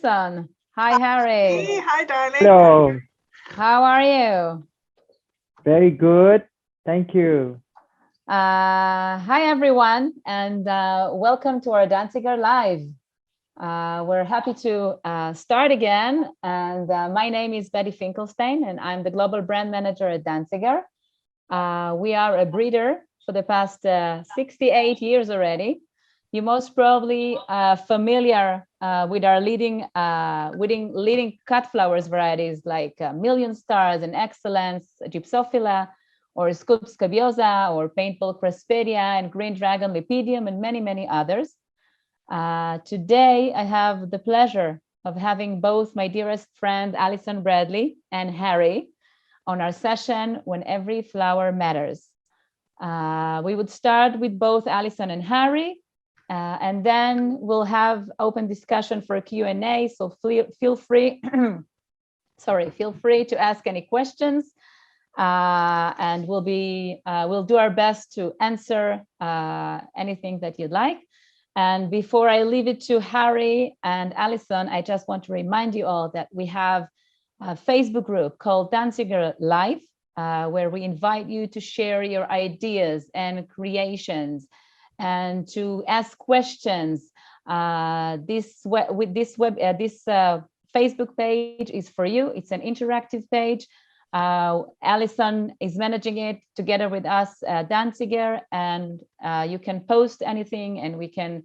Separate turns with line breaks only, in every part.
Alison. Hi, Harry.
Hey, hi, darling.
Hello.
How are you?
Very good. Thank you.
Hi, everyone, and welcome to our Danziger Live. We're happy to start again, and my name is Betty Finkelstein, and I'm the Global Brand Manager at Danziger. We are a breeder for the past 68 years already. You're most probably familiar with our leading cut flowers varieties like Million Stars and Excellence, Gypsophila, or Scoop Scabiosa, or Paintball Craspedia, and Green Dragon Lepidium, and many, many others. Today, I have the pleasure of having both my dearest friend, Alison Bradley, and Harry on our session, When Every Flower Matters. We would start with both Alison and Harry, and then we'll have open discussion for a Q&A, so feel free, feel free to ask any questions, and we'll do our best to answer anything that you'd like. And before I leave it to Harry and Alison, I just want to remind you all that we have a Facebook group called Danziger Live, where we invite you to share your ideas and creations and to ask questions. This Facebook page is for you. It's an interactive page. Alison is managing it together with us, Danziger, and you can post anything and we can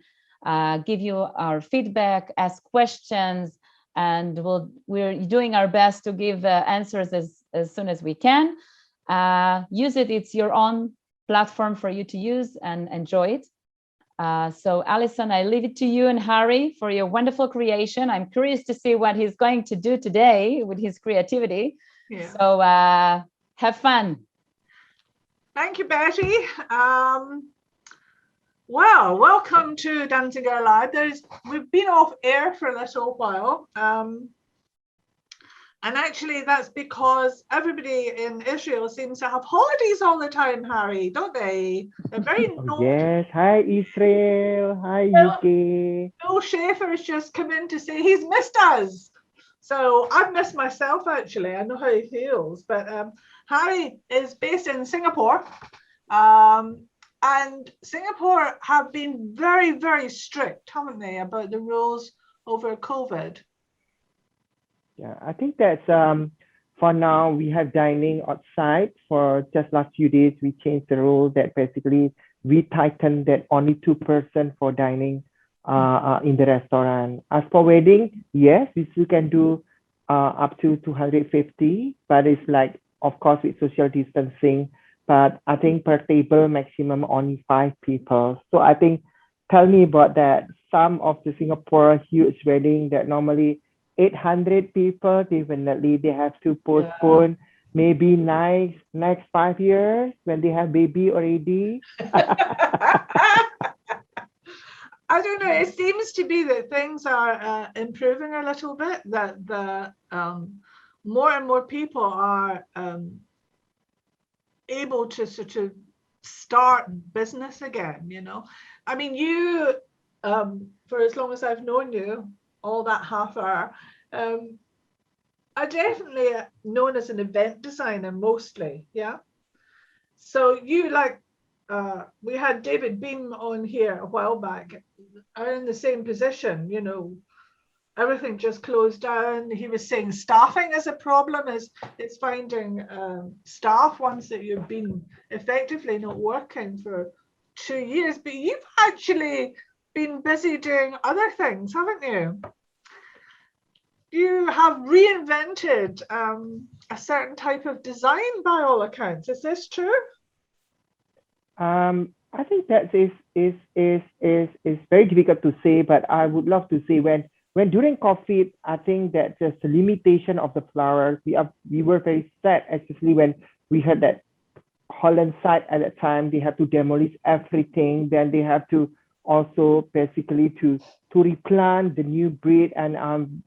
give you our feedback, ask questions, and we're doing our best to give answers as soon as we can. Use it. It's your own platform for you to use and enjoy it. So Alison, I leave it to you and Harry for your wonderful creation. I'm curious to see what he's going to do today with his creativity. Yeah. So have fun.
Thank you, Betty. Well, welcome to Danziger Live. We've been off air for a little while. And actually, that's because everybody in Israel seems to have holidays all the time, Harry, don't they? They're very
Yes. Hi, Israel. Hi, UK.
Bill Schaefer's just come in to say he's missed us. So I've missed myself, actually. I know how he feels. But Harry is based in Singapore. And Singapore have been very, very strict, haven't they, about the rules over COVID?
Yeah, I think that's for now we have dining outside. For just last few days, we changed the rule that basically we tightened that only 2% for dining in the restaurant. As for wedding, yes, we still can do up to 250, but it's like, of course, with social distancing. But I think per table maximum only 5 people. So I think, tell me about that. Some of the Singapore huge wedding that normally 800 people, definitely they have to postpone maybe next 5 years when they have baby already.
I don't know. It seems to be that things are improving a little bit. That the more and more people are able to sort of start business again. You know, I mean, you for as long as I've known you, all that half hour, are definitely known as an event designer mostly. Yeah. So you like. We had David Beam on here a while back, are in the same position, you know, everything just closed down. He was saying staffing is a problem, is finding staff once that you've been effectively not working for 2 years, but you've actually been busy doing other things, haven't you? You have reinvented a certain type of design by all accounts. Is this true?
I think that is very difficult to say, but I would love to say when during COVID, I think that just the limitation of the flowers, we were very sad, especially when we had that Holland site at that time. They have to demolish everything, then they have to also basically to replant the new breed and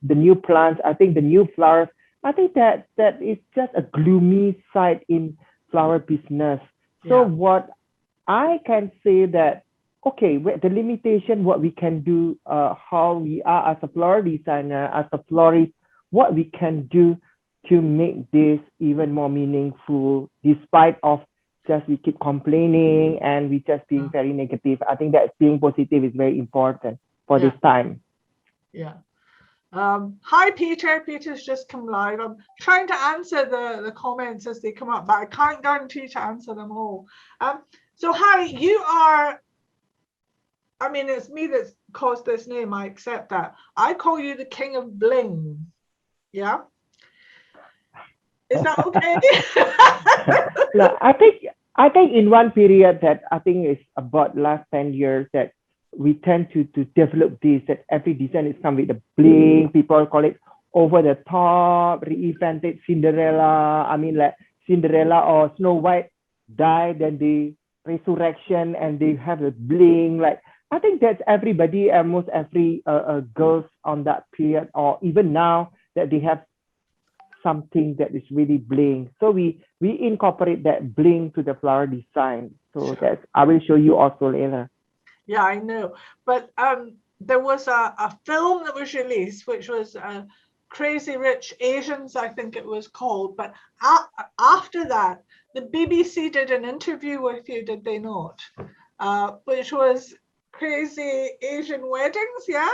the new plants. I think the new flowers. I think that is just a gloomy side in flower business. So what I can say that okay, the limitation, what we can do, how we are as a floral designer, as a florist, what we can do to make this even more meaningful, despite of just we keep complaining and we just being very negative. I think that being positive is very important for this time.
Yeah. Hi, Peter. Peter's just come live. I'm trying to answer the comments as they come up, but I can't guarantee to answer them all. So, Harry, you are, I mean, it's me that's caused this name. I accept that. I call you the King of Bling. Yeah? Is that okay?
No, I think in one period that I think is about last 10 years that we tend to develop this, that every design is come with a bling. People call it over the top, reinvented Cinderella. I mean, like Cinderella or Snow White die, then the resurrection and they have a bling. Like I think that's everybody, almost every girls on that period, or even now that they have something that is really bling. So we incorporate that bling to the flower design. So that's I will show you also later.
Yeah, I know. But there was a film that was released, which was Crazy Rich Asians, I think it was called. But after that, the BBC did an interview with you, did they not? Which was Crazy Asian Weddings, yeah?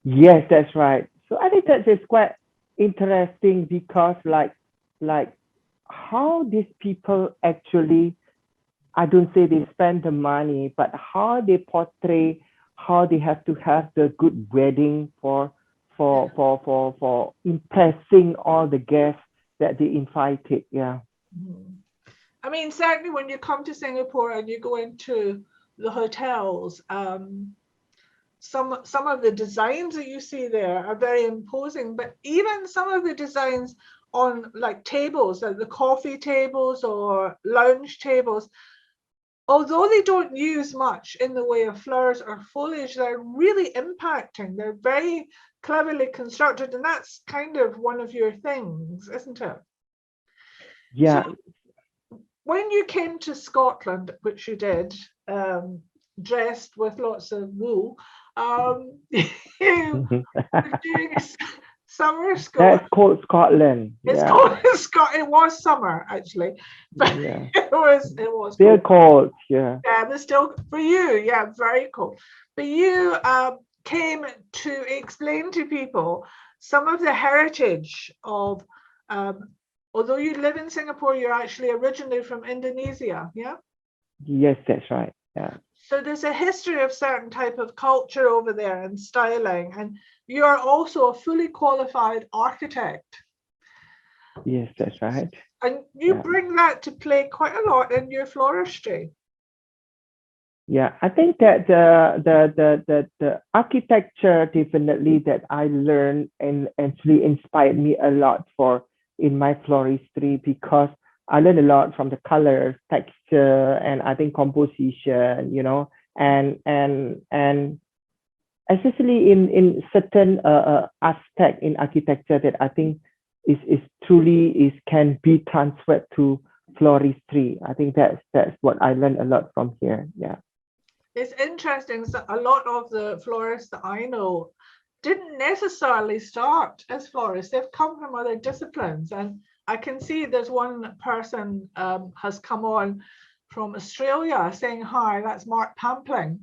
Yes, that's right. So I think that is quite interesting because like how these people actually, I don't say they spend the money, but how they portray, how they have to have the good wedding for impressing all the guests that they invited. Yeah.
I mean, certainly when you come to Singapore and you go into the hotels, some of the designs that you see there are very imposing, but even some of the designs on like tables, like the coffee tables or lounge tables, although they don't use much in the way of flowers or foliage, they're really impacting. They're very cleverly constructed, and that's kind of one of your things, isn't it?
Yeah.
So when you came to Scotland, which you did, dressed with lots of wool, you were doing a summer school.
That's called Scotland.
It's
Yeah.
called Scotland. It was summer actually, but
Yeah.
it was
Still cold. Yeah.
Yeah, but still for you, yeah, very cool. But you came to explain to people some of the heritage of. Although you live in Singapore, you're actually originally from Indonesia, yeah?
Yes, that's right. Yeah.
So there's a history of certain type of culture over there and styling, and you are also a fully qualified architect.
Yes, that's right.
And you bring that to play quite a lot in your floristry.
Yeah, I think that the architecture definitely that I learned and actually inspired me a lot for in my floristry because I learned a lot from the colors, texture, and I think composition, and especially in certain aspect in architecture that I think is truly can be transferred to floristry. I think that's what I learned a lot from here. Yeah.
It's interesting. So a lot of the florists that I know didn't necessarily start as florists. They've come from other disciplines. And I can see there's one person has come on from Australia saying hi. That's Mark Pampling.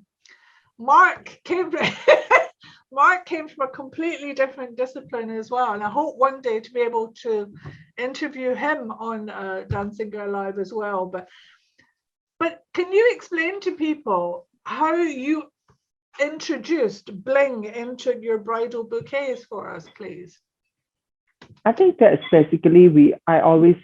Mark came from a completely different discipline as well. And I hope one day to be able to interview him on Danziger Live as well. But can you explain to people how you introduced bling into your bridal bouquets for us, please?
I think that's basically I always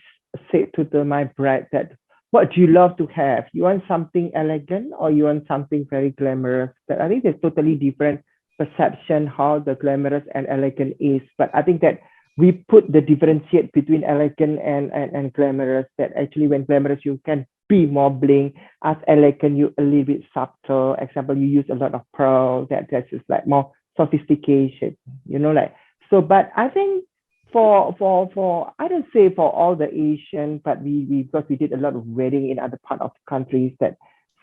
say to my bride that what do you love to have? You want something elegant or you want something very glamorous? That I think there's totally different perception how the glamorous and elegant is. But I think that we put the differentiate between elegant and glamorous, that actually when glamorous you can be more bling, as elegant you a little bit subtle. Example, you use a lot of pearl, that's just like more sophistication, like so. But I think for I don't say for all the Asian, but we because we did a lot of wedding in other part of the countries, that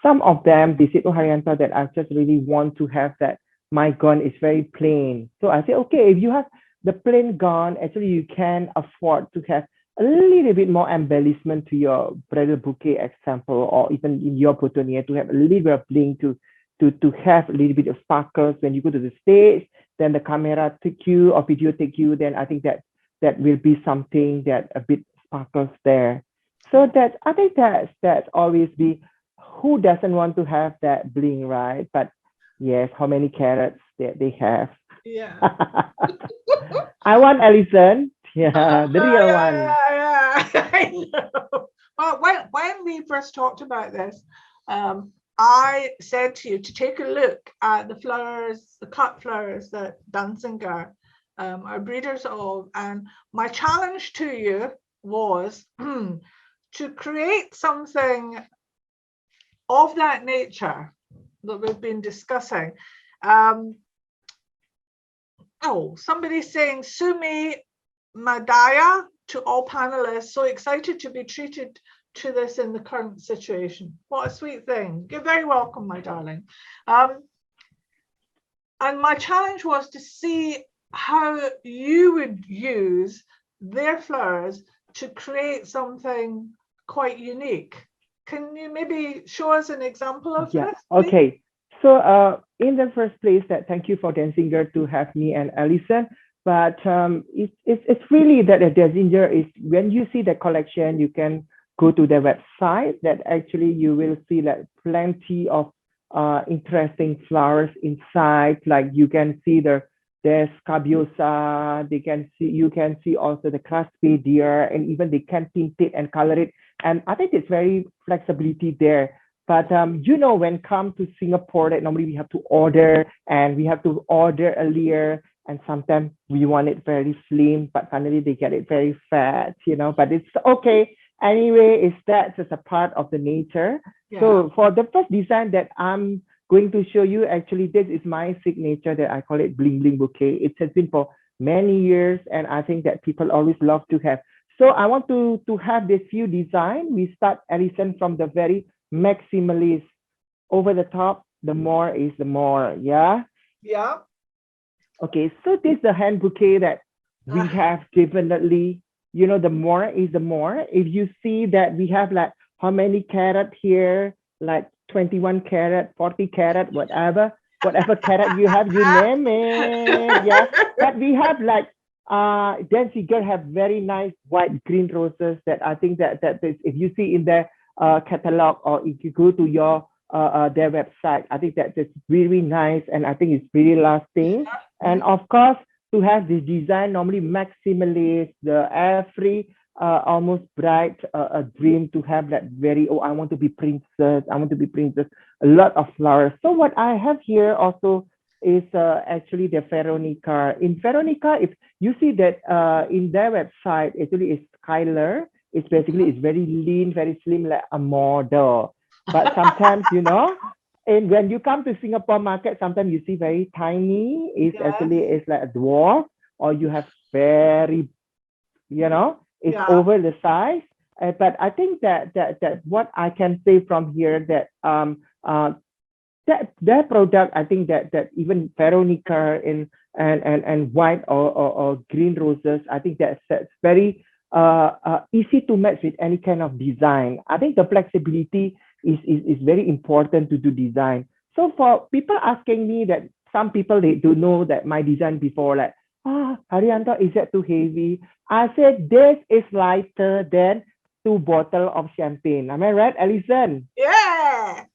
some of them, they said, oh, Harijanto, that I just really want to have that. My gown is very plain. So I said, okay, if you have the plain gown, actually you can afford to have a little bit more embellishment to your bridal bouquet example, or even in your boutonniere to have a little bit of bling to have a little bit of sparkles when you go to the stage, then the camera take you or video take you, then I think that will be something that a bit sparkles there. So that I think that's always be, who doesn't want to have that bling, right? But yes, how many carats that they have.
Yeah.
I want Alison. Yeah, the real one.
Yeah. I know. Well, when we first talked about this, I said to you to take a look at the flowers, the cut flowers that Danziger are breeders of, and my challenge to you was to create something of that nature that we've been discussing. Somebody's saying Sumi Madaya to all panelists. So excited to be treated to this in the current situation. What a sweet thing. You're very welcome, my darling. And my challenge was to see how you would use their flowers to create something quite unique. Can you maybe show us an example of this? Please?
Okay. So in the first place, that thank you for Danziger to have me and Alison. But it's really that a Danziger is, when you see the collection, you can go to their website. That actually you will see like plenty of interesting flowers inside. Like you can see there's scabiosa. You can see also the claspe deer, and even they can tint it and color it. And I think it's very flexibility there. But when come to Singapore, that normally we have to order, and we have to order earlier, and sometimes we want it very slim, but finally they get it very fat, but it's okay. Anyway, that's just a part of the nature. Yeah. So for the first design that I'm going to show you, actually, this is my signature that I call it Bling Bling Bouquet. It has been for many years, and I think that people always love to have. So I want to have this few design. We start, Alison, from the very maximalist, over the top. The more is the more. Yeah.
Yeah.
Okay, so this is the hand bouquet that we have definitely, the more is the more. If you see that we have like how many carat here, like 21 carat, 40 carat, whatever carat you have, you name it. Yeah. But we have like Danziger have very nice white green roses that I think that is, if you see in their catalog, or if you go to your their website, I think that is really nice, and I think it's really lasting. And of course, to have this design, normally maximalist, the every almost bright a dream to have that very, I want to be princess, a lot of flowers. So what I have here also is actually the Veronica. In Veronica, if you see that in their website, actually it's Skylar. It's basically, it's very lean, very slim, like a model. But sometimes, and when you come to Singapore market, sometimes you see very tiny. It's actually, it's like a dwarf, or you have very, it's over the size. But I think that what I can say from here, that that product, I think that even Veronica and white or green roses, I think that's very easy to match with any kind of design. I think the flexibility is very important to do design. So for people asking me, that some people, they don't know that my design before, like, Harijanto, is that too heavy? I said, this is lighter than 2 bottles of champagne. Am I right, Alison?
Yeah.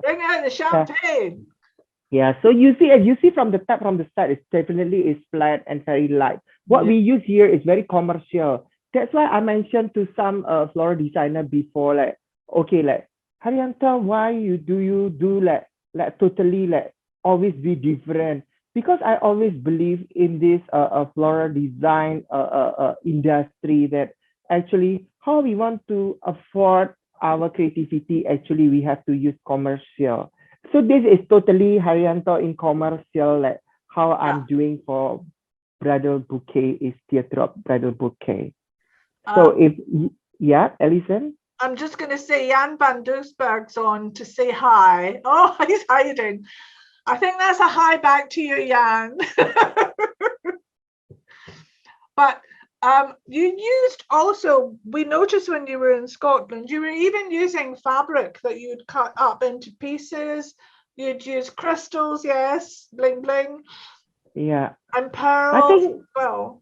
Bring out the champagne.
Yeah, so you see from the top, from the start, it's definitely is flat and very light. What we use here is very commercial. That's why I mentioned to some floral designer before, like, okay, like, Harijanto, why you do like totally like always be different? Because I always believe in this floral design industry, that actually how we want to afford our creativity, actually we have to use commercial. So this is totally Harijanto in commercial, like how I'm doing for bridal bouquet is teardrop bridal bouquet. So Alison?
I'm just going to say Jan van Doesberg's on to say hi. Oh, he's hiding. I think that's a hi back to you, Jan. But you used also, we noticed when you were in Scotland, you were even using fabric that you'd cut up into pieces. You'd use crystals, yes, bling bling,
Yeah.
and
I
pearls as
think
well.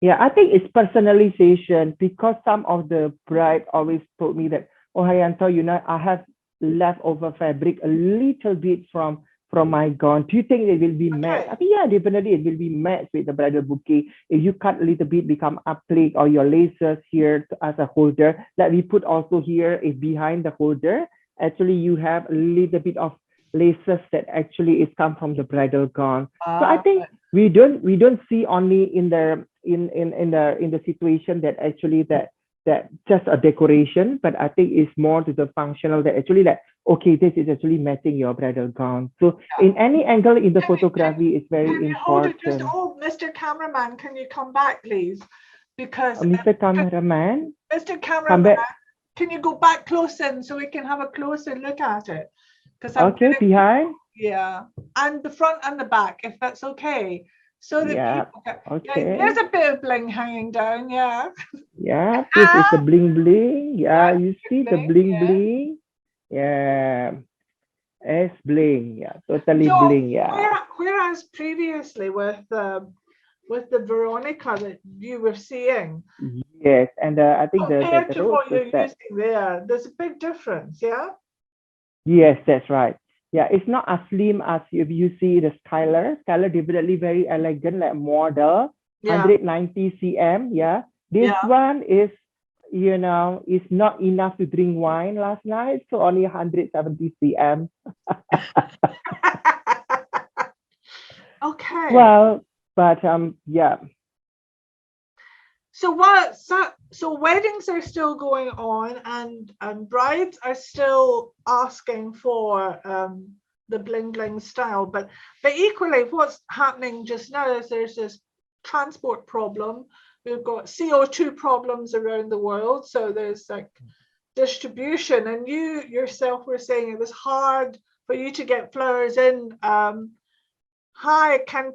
Yeah, I think it's personalization because some of the bride always told me that, oh, Harijanto, I have leftover fabric a little bit from my gown. Do you think it will be matched?
Okay.
I think yeah, definitely it will be matched with the bridal bouquet. If you cut a little bit, become applique or your laces here as a holder. Like we put also here is behind the holder. Actually, you have a little bit of laces that actually is come from the bridal gown. So I think we don't see only in the situation that actually that just a decoration, but I think it's more to the functional that actually like okay, this is actually matching your bridal gown. So in any angle in the photography, it's very
Can you hold it just,
important.
oh, Mr. Cameraman, can you come back, please? Because
Mr. Cameraman,
Mr.
come
Cameraman,
back.
can you go back close in so we can have a closer look at it? Because
Okay, behind.
yeah, and the front and the back, if that's okay. So that
Yeah.
people can, yeah,
Okay.
there's a bit of bling hanging down, yeah.
Yeah, this is the bling bling. Yeah,
That's
you see the
bling,
bling
yeah.
bling. Yeah, it's bling. Yeah, totally
So
bling. Yeah.
whereas previously with the Veronica that you were seeing,
Yes, and I think
compared
the
to
rose
what
was
you're
that.
using there, there's a big difference, yeah?
Yes, that's right. Yeah, it's not as slim as if you see the Skylar. Skylar definitely very elegant, like model,
Yeah,
190 cm. Yeah, this
yeah.
one is not enough to drink wine last night, so only 170 cm.
Okay.
Well, but yeah,
So so weddings are still going on, and brides are still asking for the bling bling style, but equally what's happening just now is there's this transport problem. We've got CO2 problems around the world, so there's like distribution, and you yourself were saying it was hard for you to get flowers in. Hi, can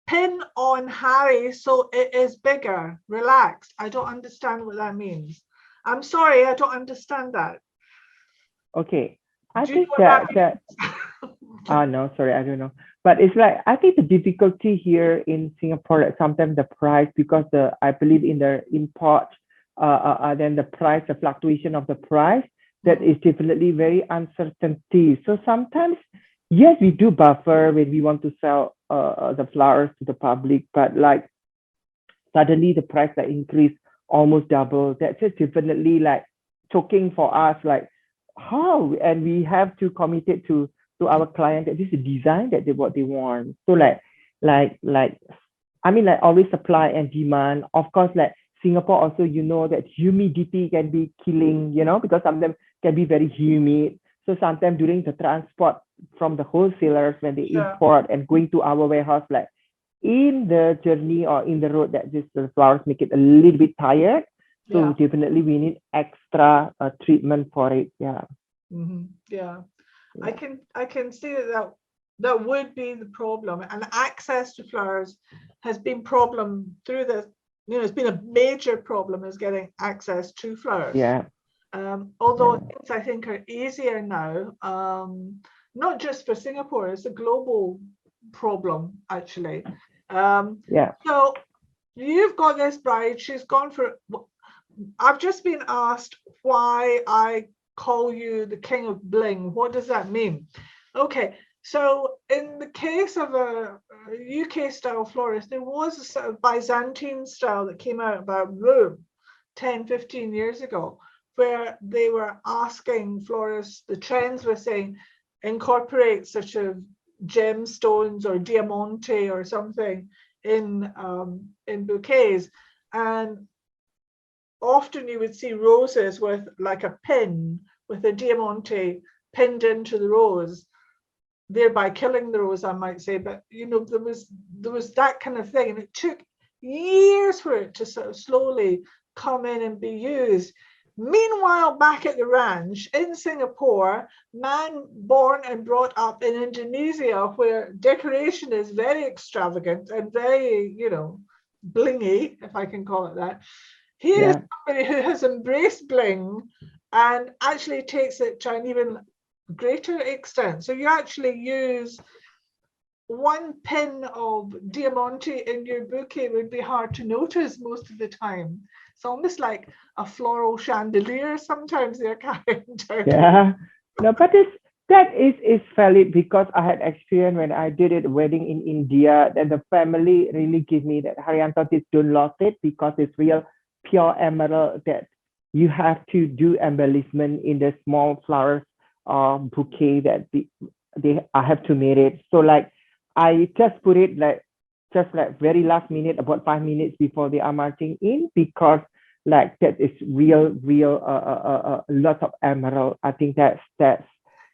pin on Harry so it is bigger. Relaxed. I don't understand what that means. I'm sorry, I don't understand that.
okay. I
Do you know
think
what that
that
means?
no, sorry, I don't know. But it's like I think the difficulty here in Singapore, like sometimes the price because I believe in the import, then the price, the fluctuation of the price, that is definitely very uncertainty. So sometimes, yes, we do buffer when we want to sell the flowers to the public, but like suddenly the price like increase almost double. That's just definitely like choking for us. Like how? And we have to commit it to our client that this is design that they what they want. So like I mean like always supply and demand. Of course, like Singapore also that humidity can be killing, because sometimes can be very humid. So sometimes during the transport from the wholesalers when they
Sure.
import and going to our warehouse, like in the journey or in the road that just the flowers make it a little bit tired. So
Yeah.
definitely we need extra treatment for it. Yeah.
Yeah.
Yeah.
I can see that would be the problem, and access to flowers has been problem through the it's been a major problem is getting access to flowers.
Yeah.
Although
Yeah.
things I think are easier now, not just for Singapore, it's a global problem actually.
Yeah.
So you've got this bride, she's gone for, I've just been asked why I call you the King of Bling. What does that mean? Okay, so in the case of a UK style florist, there was a sort of Byzantine style that came out about 10, 15 years ago, where they were asking florists, the trends were saying, incorporate such a gemstones or diamante or something in bouquets. And often you would see roses with like a pin with a diamante pinned into the rose, thereby killing the rose, I might say. But there was that kind of thing, and it took years for it to sort of slowly come in and be used. Meanwhile, back at the ranch in Singapore, man born and brought up in Indonesia, where decoration is very extravagant and very, blingy, if I can call it that. He is somebody who has embraced bling and actually takes it to an even greater extent. So you actually use one pin of diamante in your bouquet would be hard to notice most of the time. It's almost like a floral chandelier sometimes they're carrying down.
Yeah. No, but that is valid because I had experience when I did a wedding in India that the family really give me that Harijanto, this don't lose it because it's real pure emerald that you have to do embellishment in the small flowers bouquet that I have to make it. So like I just put it like very last minute, about 5 minutes before they are marching in, because like that is real lot of emerald. I think that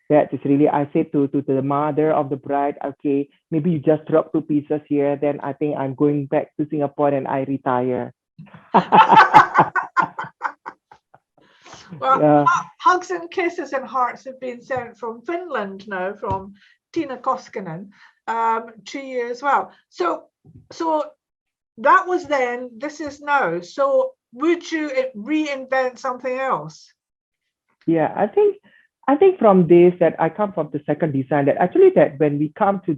is really, I said to the mother of the bride, okay, maybe you just drop 2 pieces here, then I think I'm going back to Singapore and I retire.
Well, yeah. Hugs and kisses and hearts have been sent from Finland now, from Tina Koskinen, to you as well. So that was then, this is now. So would you reinvent something else?
Yeah, I think from this that I come from the second design that actually that when we come to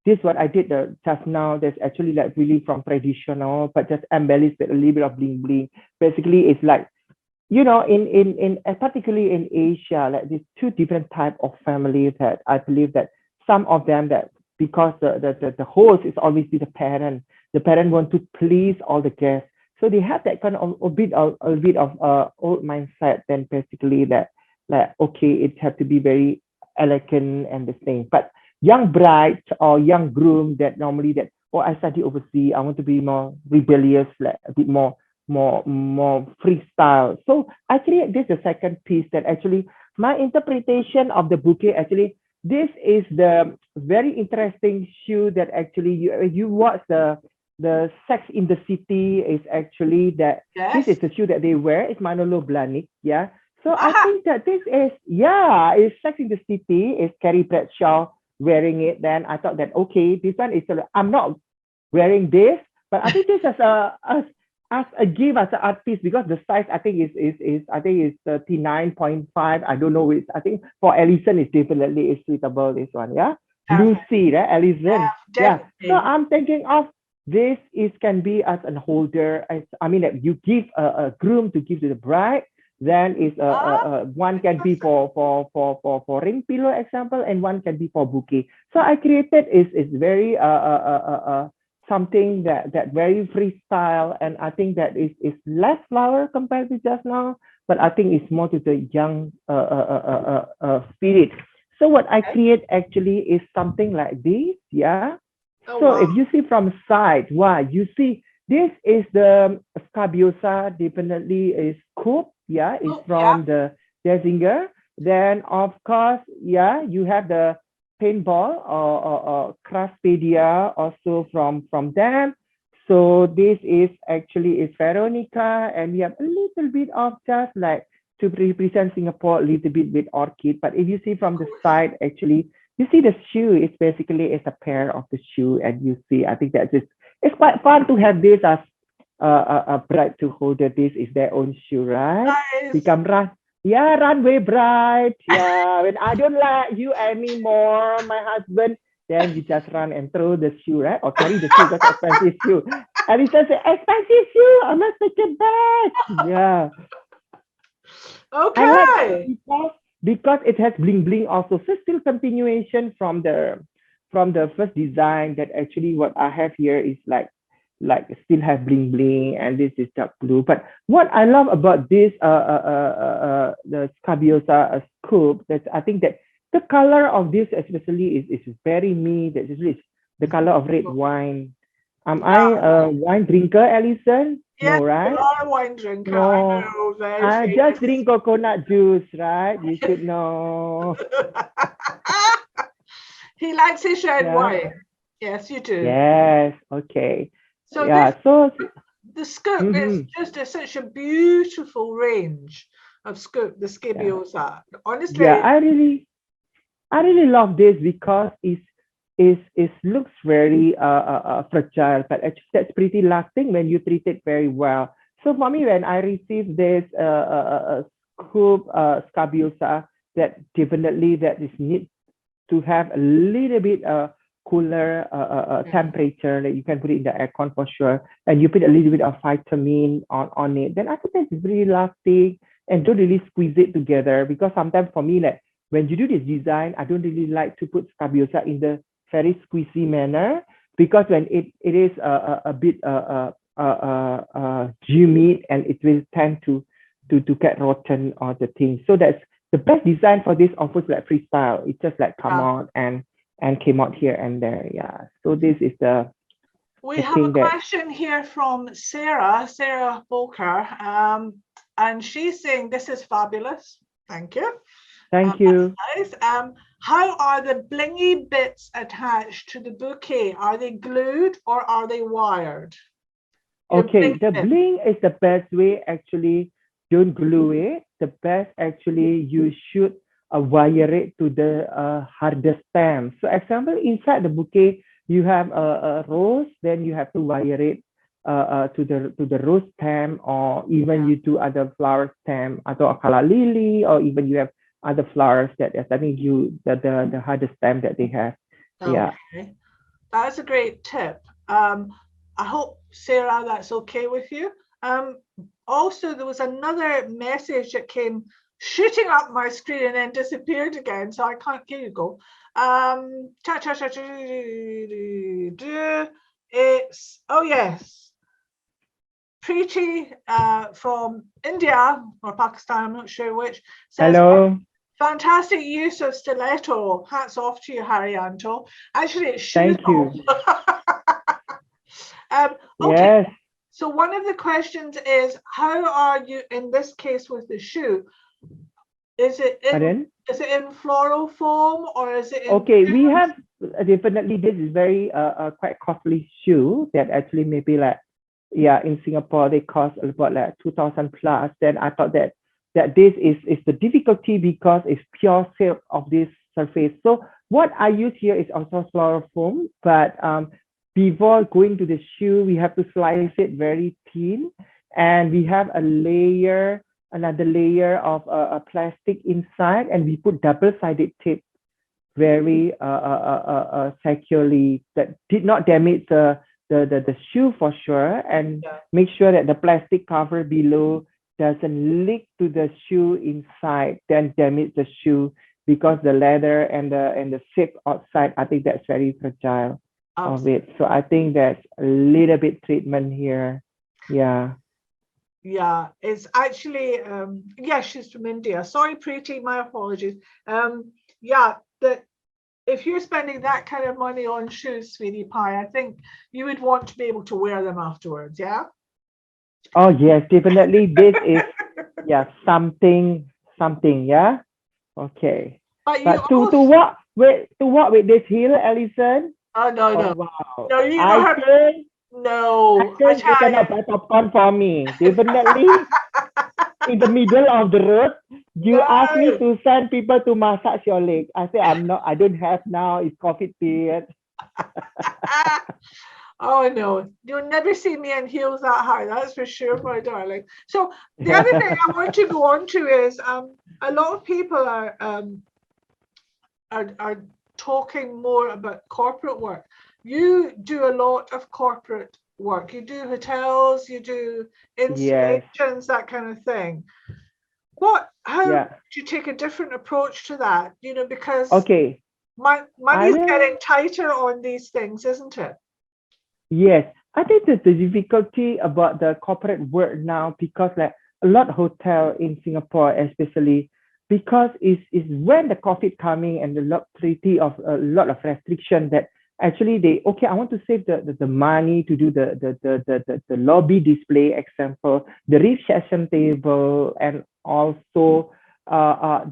this what I did just now, there's actually like really from traditional but just embellished with a little bit of bling bling. Basically it's like, in particularly in Asia, like these 2 different type of families that I believe that some of them that because the host is always be the parent want to please all the guests, so they have that kind of a bit of old mindset. Then basically that like okay, it have to be very elegant and the thing. But young bride or young groom that normally that I study overseas, I want to be more rebellious, like a bit more freestyle. So actually this is the second piece that actually my interpretation of the bouquet, actually this is the very interesting shoe that actually you watch the Sex in the City is actually that this is the shoe that they wear. It's Manolo Blahnik, yeah. So I think that this is it's Sex in the City. Is Carrie Bradshaw wearing it? Then I thought that okay, this one is I'm not wearing this, but I think this as a gift as an art piece, because the size I think is 39.5. I don't know, I think for Alison it's definitely is suitable, this one, yeah. Lucy, right? Alison, yeah. So I'm thinking of this can be as a holder. I mean that you give a groom to give to the bride. Then is one can be for ring pillow example, and one can be for bouquet. So I created is very something that very freestyle, and I think that is less flower compared to just now, but I think it's more to the young spirit. So what I create actually is something like this, yeah. So wow. If you see from side, you see this is the scabiosa, definitely is coupe, yeah, it's from the Danziger. Then of course, yeah, you have the paintball or craspedia also from them. So this is actually is Veronica, and we have a little bit of just like to represent Singapore a little bit with orchid. But if you see from the side, actually you see the shoe is basically is a pair of the shoe, and you see I think that it's quite fun to have this as a bride to hold that this is their own shoe, right?
Nice.
Become runway bride. Yeah, when I don't like you anymore, my husband, then you just run and throw the shoe, right? Or carry the shoe, because expensive shoe. And he says, expensive shoe, I must take it back. Yeah.
Okay.
I like because it has bling bling also. So still continuation from the first design, that actually what I have here is like still have bling bling, and this is dark blue. But what I love about this the Scabiosa scoop, that I think that the color of this especially is very me. That is the color of red wine. Am I a wine drinker, Alison?
Yeah,
no, right?
you are a wine drinker.
No,
I know, very
I
famous.
just drink coconut juice, right? You should know.
He likes his red
Yeah.
wine. Yes, you do.
Yes. Okay.
So
Yeah.
this,
So
the scoop is just such a beautiful range of scoop, the scabiosa. Honestly,
Yeah, I really love this because it looks very fragile, but actually that's pretty lasting when you treat it very well. So for me, when I received this scoop scabiosa, that definitely that is need to have a little bit cooler temperature that you can put it in the aircon for sure, and you put a little bit of vitamin on it. Then I think that's really lasting and don't really squeeze it together because sometimes for me like when you do this design, I don't really like to put scabiosa in the very squeezy manner because when it is a bit humid and it will tend to get rotten or the thing. So that's the best design for this offers like freestyle. It just like come out and came out here and there. Yeah. So this is
we
the
have a
thing that
question here from Sarah Bolker, and she's saying this is fabulous. Thank you.
thank you.
That's nice. How are the blingy bits attached to the bouquet? Are they glued or are they wired? Your
Okay,
bling
the
bit.
bling is the best way actually. Don't glue it. The best actually you should wire it to the harder stem. So example, inside the bouquet, you have a rose, then you have to wire it to the rose stem, or even you do other flower stem, atau kala lily, or even you have other flowers that is, I think you the harder stem that they have. Yeah.
Okay, that's a great tip. I hope, Sarah, that's okay with you. Also, there was another message that came shooting up my screen and then disappeared again, so I can't. Here you go. It's, oh yes, Preeti from India or Pakistan, I'm not sure which, says,
Hello.
fantastic use of stiletto. Hats off to you, Harijanto. Actually, it's shoe
Thank you.
Okay,
Yes.
so one of the questions is, how are you in this case with the shoe? Is it
Pardon?
in floral foam or is it in
Okay, we have definitely this is very quite costly shoe that actually maybe like in Singapore they cost about like 2,000 plus. Then I thought that this is the difficulty because it's pure silk of this surface. So what I use here is also floral foam, but before going to the shoe, we have to slice it very thin, and we have another layer of a plastic inside, and we put double-sided tape very securely that did not damage the shoe for sure, and make sure that the plastic cover below doesn't leak to the shoe inside, then damage the shoe because the leather and the silk outside, I think that's very fragile of it. So I think that's a little bit treatment here. Yeah.
Yeah, it's actually yeah, she's from India. Sorry, Preeti, my apologies. Yeah, that if you're spending that kind of money on shoes, sweetie pie, I think you would want to be able to wear them afterwards. Yeah.
Oh yes, definitely. This is something. Yeah. Okay.
But you
But to
also,
walk with this heel, Alison.
oh no,
Oh
no,
wow.
no, you don't
I
have,
think
no, I
you
tell
cannot
you.
buy popcorn for me. Definitely in the middle of the road, you ask me
No.
to send people to massage your leg. I say I'm not. I don't have now. It's COVID period.
Oh no, you'll never see me in heels that high, that's for sure, my darling. So the other thing I want to go on to is a lot of people are talking more about corporate work. You do a lot of corporate work. You do hotels, you do
Yes.
installations, that kind of thing. How
Yeah.
do you take a different approach to that? You know, because
Okay.
money's getting tighter on these things, isn't it?
Yes, I think that the difficulty about the corporate world now, because like a lot of hotel in Singapore, especially because is when the COVID coming and the lot treaty of a lot of restriction that actually they okay, I want to save the money to do the lobby display example, the reception table, and also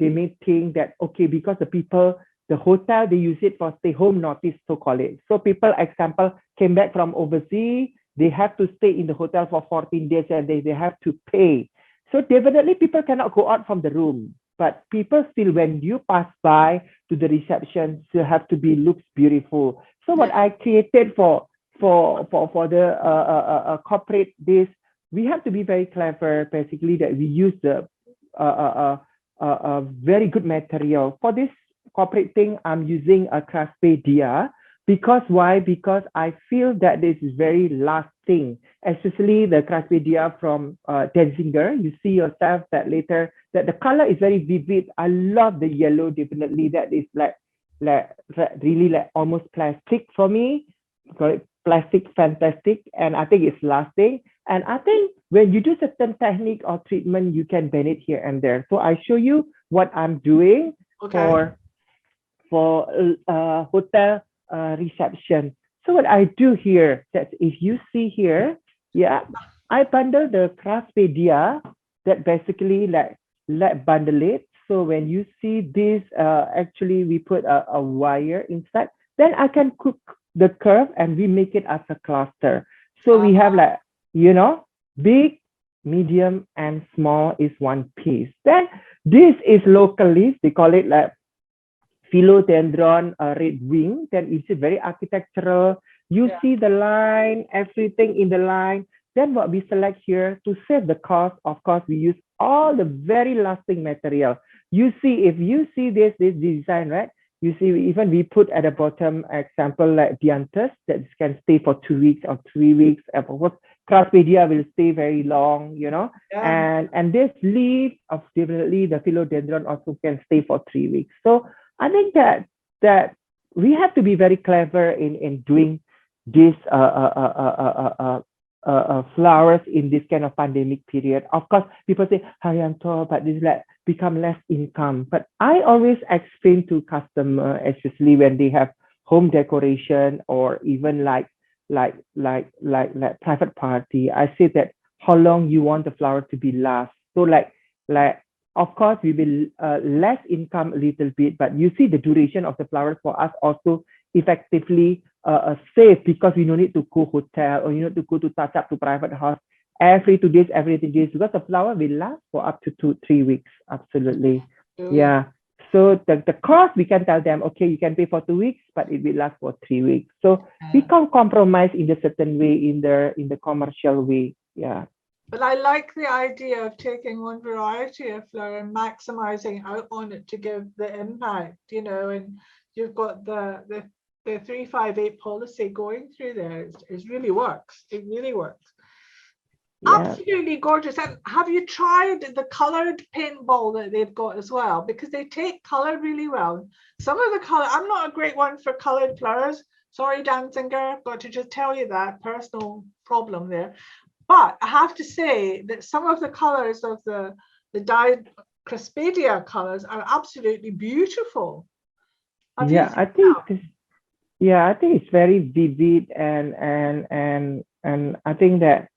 they may think that okay, because the hotel they use it for stay home notice, so call it. So people example came back from overseas, they have to stay in the hotel for 14 days and they have to pay. So definitely people cannot go out from the room. But people still, when you pass by to the reception, still have to be looks beautiful. So what I created for the corporate this, we have to be very clever. Basically, that we use the very good material for this corporate thing. I'm using a Craftspedia because why? Because I feel that this is very lasting, especially the Craftspedia from Danziger. You see yourself that later that the color is very vivid. I love the yellow. Definitely, that is like really like almost plastic for me. Call it plastic fantastic, and I think it's lasting. And I think when you do certain technique or treatment, you can bend it here and there. So I show you what I'm doing for hotel reception. So what I do here, that if you see here, yeah, I bundle the Craftspedia that basically like bundle it. So when you see this, actually we put a wire inside, then I can cook the curve and we make it as a cluster. So we have like, big, medium, and small is one piece. Then this is locally, they call it like philodendron red wing. Then it's very architectural. You see the line, everything in the line. Then what we select here to save the cost, of course, we use all the very lasting material. You see, if you see this design, right? You see, even we put at the bottom example like dianthus that can stay for 2 weeks or 3 weeks. And of course, Craftspedia will stay very long, and this leaf of definitely the philodendron also can stay for 3 weeks. So I think that we have to be very clever in doing this flowers in this kind of pandemic period. Of course, people say, Harijanto, but this like become less income. But I always explain to customer, especially when they have home decoration or even like private party. I say that how long you want the flower to be last. So like of course we will less income a little bit, but you see the duration of the flowers for us also effectively safe because we don't need to go hotel or you need to go to touch up to private house every 2 days, every 3 days, because the flower will last for up to 2-3 weeks. Absolutely. Yeah. So the cost, we can tell them, okay, you can pay for 2 weeks, but it will last for 3 weeks. So we can't compromise in a certain way in the commercial way. Yeah.
But I like the idea of taking one variety of flower and maximizing out on it to give the impact, and you've got the 358 policy going through there. It really works. It really works. Yeah. Absolutely gorgeous. And have you tried the colored paintball that they've got as well? Because they take color really well. Some of the color, I'm not a great one for colored flowers. Sorry, Danziger, got to just tell you that personal problem there. But I have to say that some of the colors of the dyed Craftspedia colors are absolutely beautiful.
I think it's very vivid and I think that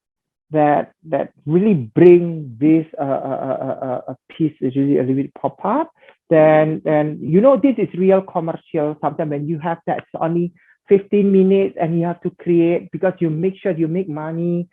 really bring this a piece is really a little bit pop up. Then this is real commercial. Sometimes when you have that, it's only 15 minutes and you have to create because you make sure you make money.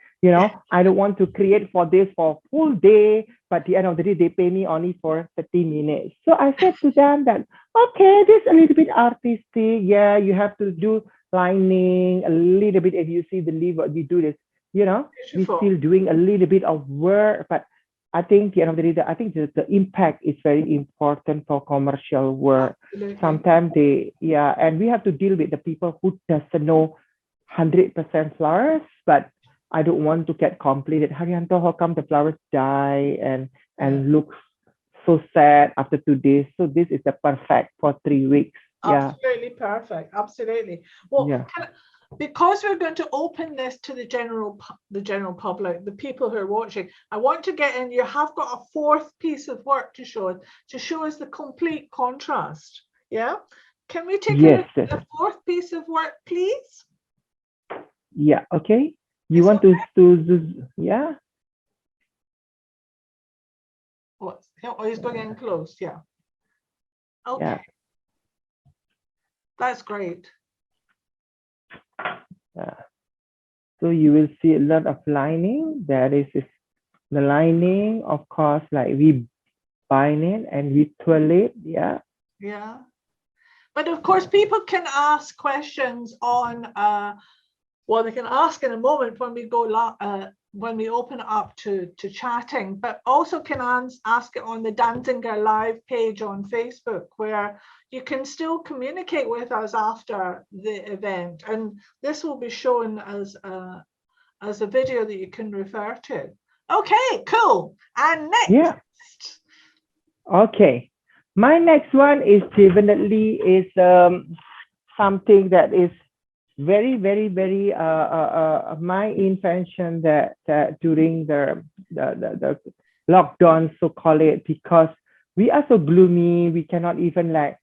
I don't want to create for this for a full day, but at the end of the day, they pay me only for 30 minutes. So I said to them that, okay, this is a little bit artistic. Yeah, you have to do lining a little bit. If you see the leaf, what we do this, we're still doing a little bit of work, but I think at the end of the day, I think the impact is very important for commercial work. Absolutely. Sometimes and we have to deal with the people who doesn't know 100% flowers, but I don't want to get complained. Harijanto, how come the flowers die and looks so sad after 2 days? So this is the perfect for 3 weeks.
Absolutely perfect. Absolutely. Well, because we're going to open this to the general public, the people who are watching, I want to get in. You have got a fourth piece of work to show us the complete contrast. Yeah. Can we take a fourth piece of work, please?
Yeah. Okay. You want to yeah?
Oh, he's getting close. Yeah. Okay. Yeah. That's great.
Yeah. So you will see a lot of lining. That is the lining, of course, like we bind it and we twirl it. Yeah.
Yeah. But of course, people can ask questions on, well, they can ask in a moment when we go when we open it up to chatting, but also can ask it on the Danziger live page on Facebook, where you can still communicate with us after the event. And this will be shown as a video that you can refer to. Okay, cool. And next.
Yeah. Okay. My next one is definitely is something that is very, very, very my invention that during the lockdown, so call it, because we are so gloomy, we cannot even like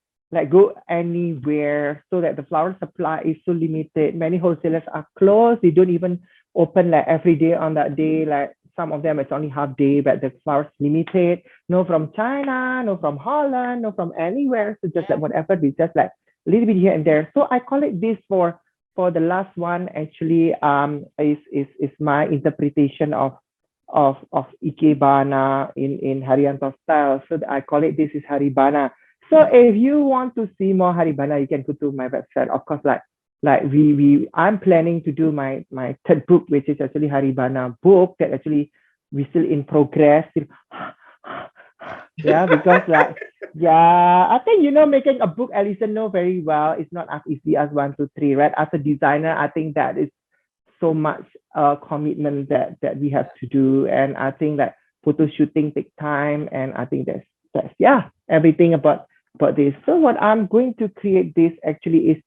go anywhere, so that the flower supply is so limited. Many wholesalers are closed. They don't even open like every day on that day. Like some of them it's only half day, but the flowers limited. No from China, no from Holland, no from anywhere. So just like whatever, we just like a little bit here and there. So I call it this for the last one actually is my interpretation of ikebana in Harijanto style. So I call it this is Haribana. So if you want to see more Haribana, you can go to my website. Of course, like I'm planning to do my third book, which is actually Haribana book that actually we still in progress. Yeah, because like yeah, I think making a book, Alison know very well, it's not as easy as 1, 2, 3, right? As a designer, I think that is so much commitment that we have to do, and I think that photo shooting take time, and I think that's yeah, everything about this. So what I'm going to create this actually is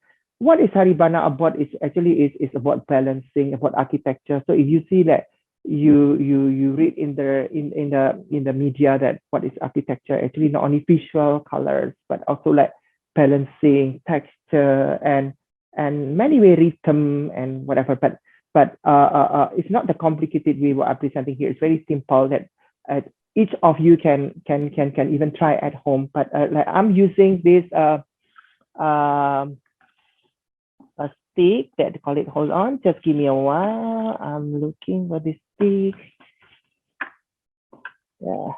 what is Haribana about is actually is about balancing, about architecture. So if you see that you read in the media that what is architecture, actually not only visual colors but also like balancing texture and many way rhythm and whatever, but it's not the complicated way what I'm presenting here. It's very simple that each of you can even try at home, but like I'm using this a stick that call it, hold on, just give me a while, I'm looking for this stick. Yeah.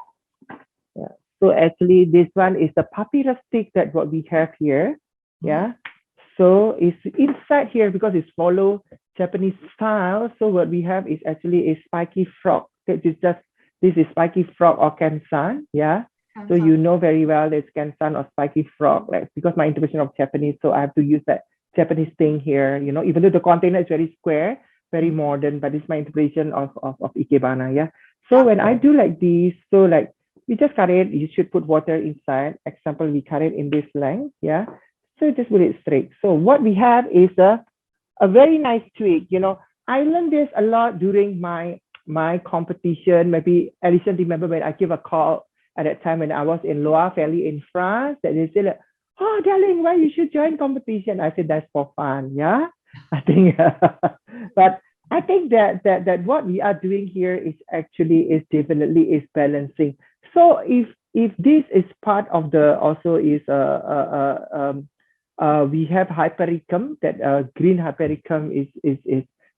So actually this one is the papyrus stick that what we have here. Yeah. So it's inside here because it's follow Japanese style. So what we have is actually a spiky frog. That is just, this is spiky frog or kansan. Yeah. So you know very well it's kansan or spiky frog, like because my interpretation of Japanese, so I have to use that Japanese thing here, even though the container is very square, very modern, but it's my interpretation of ikebana. Yeah. So when I do like this, so like we just cut it, you should put water inside. Example, we cut it in this length. Yeah. So just put it straight. So what we have is a very nice twig. I learned this a lot during my competition. Maybe Alison remember when I give a call at that time when I was in Loire Valley in France, that they say like, oh darling, why you should join competition? I said that's for fun. Yeah. I think but I think that what we are doing here is actually is definitely is balancing. So if this is part of the also is we have hypericum, that green hypericum is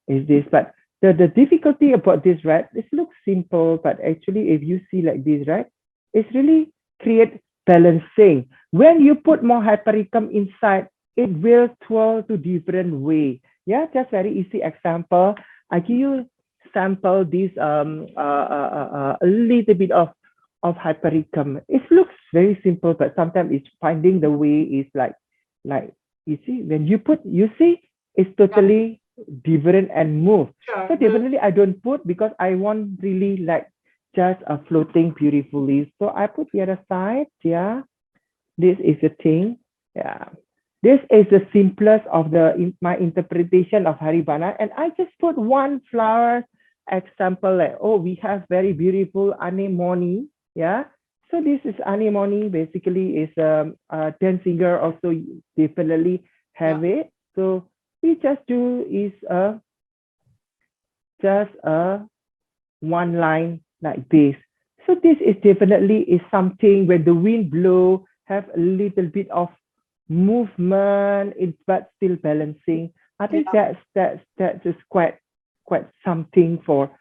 this, but the difficulty about this, right? This looks simple, but actually if you see like this, right, it's really create balancing. When you put more hypericum inside, it will twirl to different way. Yeah, just very easy example. I give you sample this a little bit of hypericum. It looks very simple, but sometimes it's finding the way is like you see when you put, you see it's totally different and move. So definitely I don't put because I want really like just a floating beautifully. So I put the other side. Yeah, this is the thing. Yeah. This is the simplest of my interpretation of Haribana, and I just put one flower example like, oh, we have very beautiful anemone. Yeah, so this is anemone. Basically, is Danziger also definitely have it. So we just do is just one line like this. So this is definitely is something when the wind blow, have a little bit of movement, but still balancing. I think that's just quite quite something for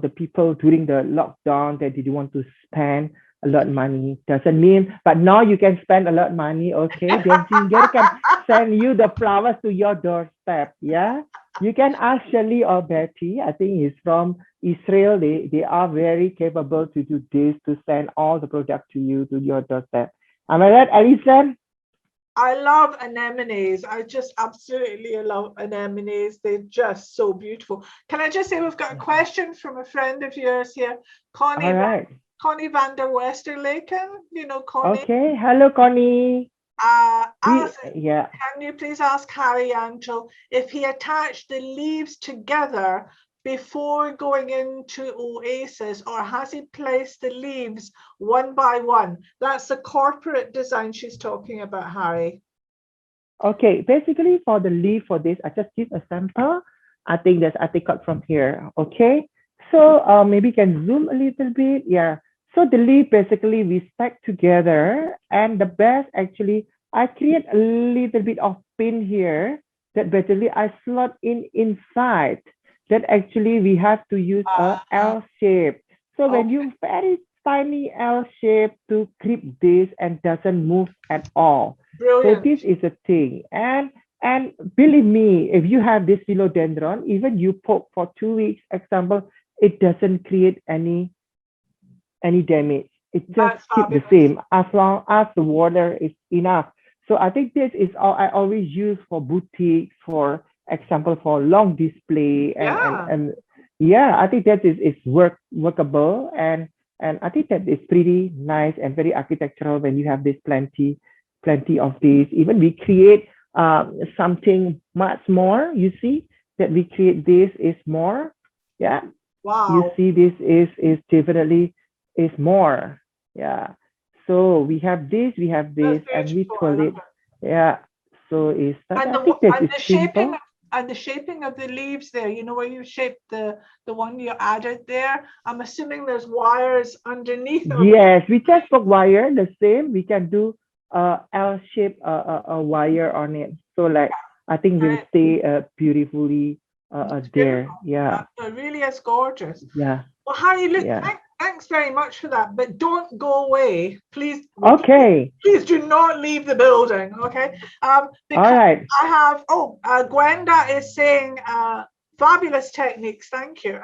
the people during the lockdown that didn't want to spend a lot of money. Doesn't mean, but now you can spend a lot of money. Okay, Danziger can send you the flowers to your doorstep. Yeah, you can ask Shirley or Betty. I think it's from Israel. They are very capable to do this, to send all the product to you, to your doorstep. Am I right, Alison?
I love anemones. I just absolutely love anemones. They're just so beautiful. Can I just say we've got a question from a friend of yours here, Connie.
All right.
Connie van der Westerleken. You know Connie.
Okay. Hello, Connie.
Alison,
Yeah.
can you please ask Harijanto if he attached the leaves together before going into Oasis, or has he placed the leaves one by one? That's the corporate design she's talking about, Harry.
Okay. Basically, for the leaf for this, I just give a sample. I think I take out from here. Okay. So maybe you can zoom a little bit. Yeah. So the leaf basically we stack together, and the best actually I create a little bit of pin here that basically I slot in inside. That actually we have to use a L shape. So when you very tiny L shape to clip this and doesn't move at all.
Brilliant.
So this is a thing. And believe me, if you have this philodendron, even you poke for 2 weeks, example, it doesn't create any damage. It just keep the same as long as the water is enough. So I think this is all I always use for boutiques, for example, for long display, and yeah, I think that is workable, and I think that is pretty nice and very architectural when you have this plenty of these. Even we create something much more. You see that we create this is more. Yeah.
Wow.
You see this is definitely is more. Yeah. So we have this, and we call it. Yeah. So it's
and
I think that is simple.
The shaping of the leaves there, you know, where you shaped the one you added there. I'm assuming there's wires underneath.
Yes, we just put wire the same. We can do L shape a wire on it. So like I think we'll stay beautifully there. Yeah.
It really is gorgeous.
Yeah.
Well, Harry, look, thanks very much for that. But don't go away, please.
Okay.
Please do not leave the building. Okay.
All right.
I have. Gwenda is saying, fabulous techniques. Thank you.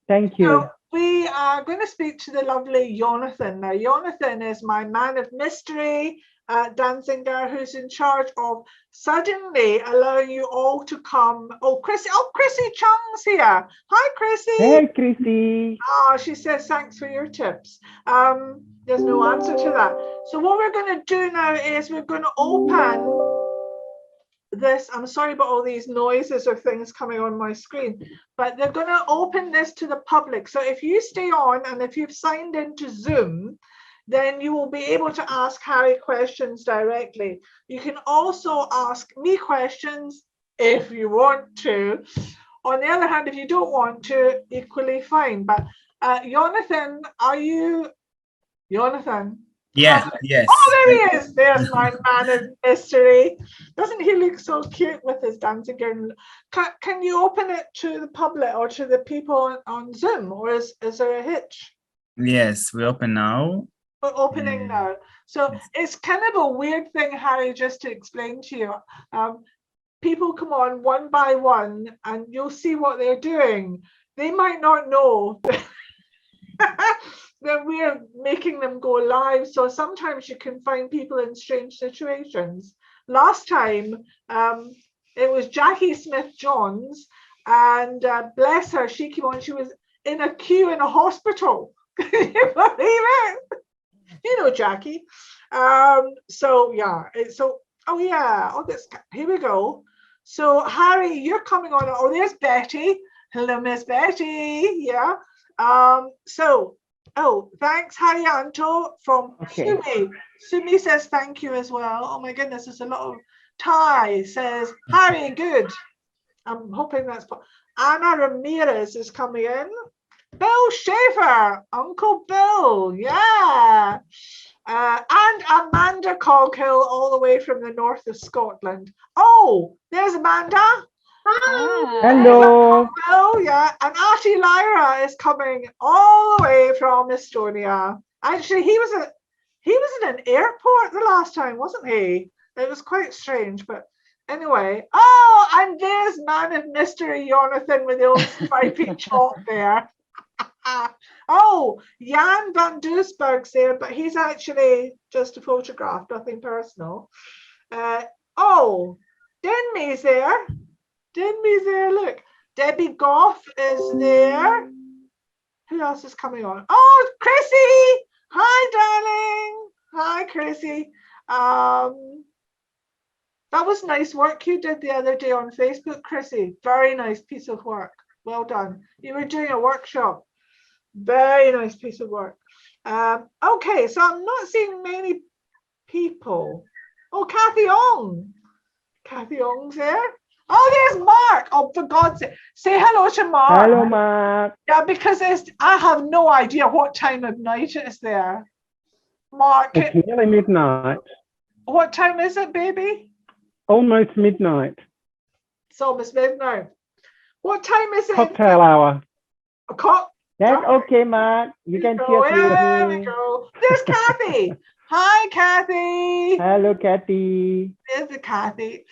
Thank you.
So we are going to speak to the lovely Jonathan. Now, Jonathan is my man of mystery, Danziger, who's in charge of suddenly allowing you all to come. Chrissy Chung's here. Hi, Chrissy.
Hey, Chrissy.
Oh, she says thanks for your tips. There's no answer to that. So what we're going to do now is we're going to open this. I'm sorry about all these noises of things coming on my screen, but they're going to open this to the public. So if you stay on and if you've signed into Zoom, then you will be able to ask Harry questions directly. You can also ask me questions if you want to. On the other hand, if you don't want to, equally fine. But Jonathan, are you Jonathan?
Yes, yes.
Oh, there he is. There's my man of mystery. Doesn't he look so cute with his Danziger? Can you open it to the public or to the people on Zoom, or is there a hitch?
Yes, we open now.
We're opening now. So it's kind of a weird thing, Harry, just to explain to you. People come on one by one and you'll see what they're doing. They might not know that we're making them go live. So sometimes you can find people in strange situations. Last time, it was Jackie Smith-Johns, and bless her, she came on, she was in a queue in a hospital. Can you believe it? You know Jackie. Here we go. So Harry, you're coming on. Oh, there's Betty. Hello, Miss Betty. Yeah. Thanks, Harijanto from Sumi. Sumi says thank you as well. Oh my goodness, there's a lot of Thai says, Harry, good. I'm hoping that's Anna Ramirez is coming in. Bill Schaefer, Uncle Bill, yeah. And Amanda Coghill all the way from the north of Scotland. Oh, there's Amanda.
Hello.
Oh yeah, and Auntie Lyra is coming all the way from Estonia. Actually, he was in an airport the last time, wasn't he? It was quite strange, but anyway. Oh, and there's man of mystery, Jonathan, with the old stripy chalk there. Oh, Jan van Doesburg's there, but he's actually just a photograph, nothing personal. Oh, Denme's there. Denme's there, look. Debbie Goff is there. Who else is coming on? Oh, Chrissy! Hi, darling. Hi, Chrissy. That was nice work you did the other day on Facebook, Chrissy. Very nice piece of work. Well done. You were doing a workshop. Very nice piece of work. Okay, so I'm not seeing many people. Oh, Kathy Ong. Kathy Ong's there. Oh, there's Mark. Oh, for God's sake. Say hello to Mark.
Hello, Mark.
Yeah, because I have no idea what time of night it is there. Mark,
It's nearly midnight,
what time is it, baby?
almost midnight.
It's almost midnight. What time is it?
Cocktail hour.
A cock.
That's okay, Mark. You can cheer
There we
me.
go. There's Kathy. Hi, Kathy.
Hello, Kathy.
There's the Kathy.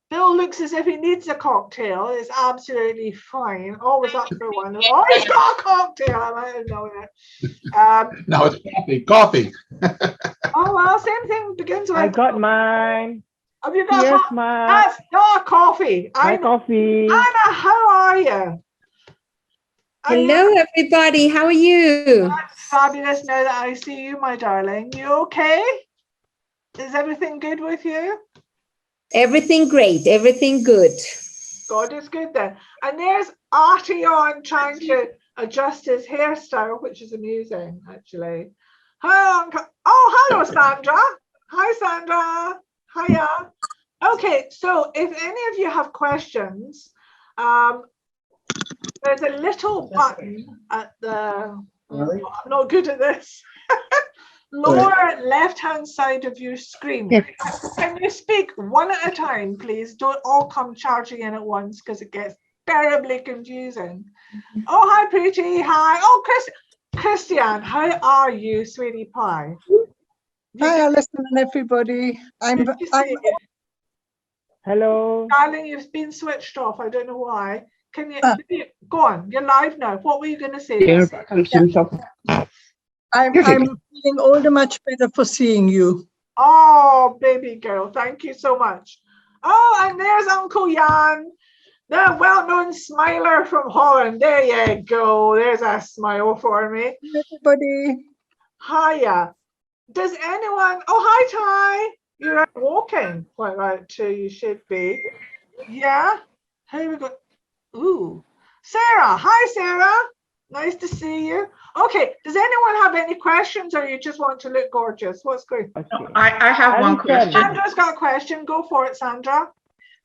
Bill looks as if he needs a cocktail. It's absolutely fine. Always up for one. Oh, he's got a cocktail. I might have known it.
No, it's coffee. Coffee.
Oh, well, same thing begins with.
I got mine.
Have you got
Yes,
coffee?
Mark.
That's not coffee.
My coffee.
Anna, how are you?
Hello, everybody. How are you?
Fabulous now that I see you, my darling. You okay? Is everything good with you?
Everything great. Everything good.
God is good then. And there's Artie on trying to adjust his hairstyle, which is amusing, actually. Hi, Uncle. Oh, hello, Sandra. Hi, Sandra. Hiya. Okay, so if any of you have questions, there's a little button at the, I'm not good at this, lower left-hand side of your screen. Can you speak one at a time, please? Don't all come charging in at once because it gets terribly confusing. Oh, hi, Preeti. Hi. Oh, Christian, how are you, sweetie pie?
Hi, Alison and everybody. I'm
Hello.
Darling, you've been switched off. I don't know why. Can you go on? You're live now. What were you going to say?
I'm feeling all the much better for seeing you.
Oh, baby girl, thank you so much. Oh, and there's Uncle Jan, the well-known smiler from Holland. There you go. There's a smile for me.
Everybody.
Hiya. Does anyone? Oh, hi, Ty. You're out walking. Quite right too. You should be. Yeah. Here we go. Ooh, Sarah. Hi, Sarah. Nice to see you. Okay. Does anyone have any questions, or you just want to look gorgeous? What's going?
Okay.
I have one question.
Sandra's got a question. Go for it, Sandra.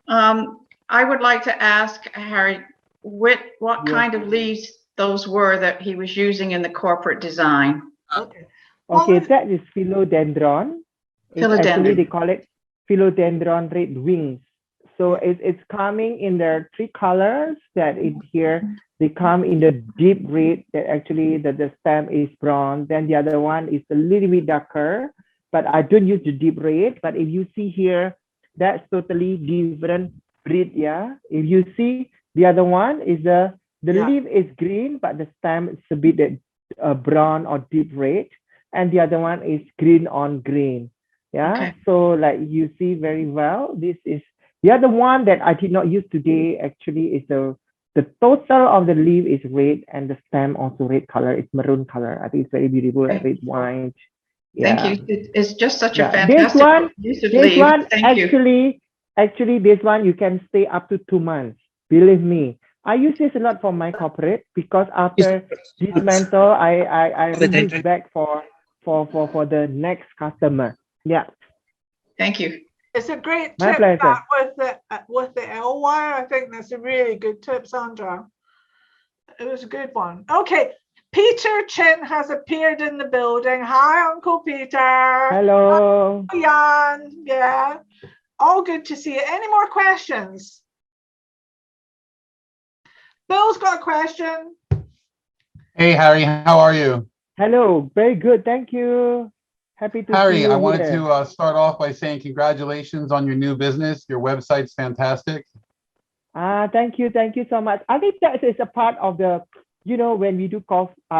I would like to ask Harry what kind of leaves those were that he was using in the corporate design.
Okay.
Okay, that is philodendron. Actually, they
Philodendron.
call it philodendron red wings. So it's coming in the three colors that in here. They come in the deep red that actually the stem is brown. Then the other one is a little bit darker, but I don't use the deep red. But if you see here, that's totally different breed, yeah. If you see the other one is the leaf is green, but the stem is a bit brown or deep red. And the other one is green on green. Yeah.
Okay.
So like you see very well, this is the other one that I did not use today actually is the total of the leaf is red and the stem also red color. It's maroon color. I think it's very beautiful,
Okay.
red wine. Yeah.
Thank you. It's just such a
Yeah.
fantastic use of leaf. Thank you.
Actually, this one you can stay up to 2 months. Believe me. I use this a lot for my corporate because after dismantle, I reuse back for the next customer. Yeah.
Thank you.
It's a great
My
tip
pleasure.
that with the L wire. I think that's a really good tip, Sandra. It was a good one. Okay, Peter Chin has appeared in the building. Hi, Uncle Peter.
Hello.
Hi, Jan. Yeah, all good to see you. Any more questions? Bill's got a question.
Hey, Harry, how are you?
Hello, very good. Thank you. Happy to see
Harry,
you
I wanted
here.
to start off by saying congratulations on your new business. Your website's fantastic.
Thank you. Thank you so much. I think that is a part of the, when we do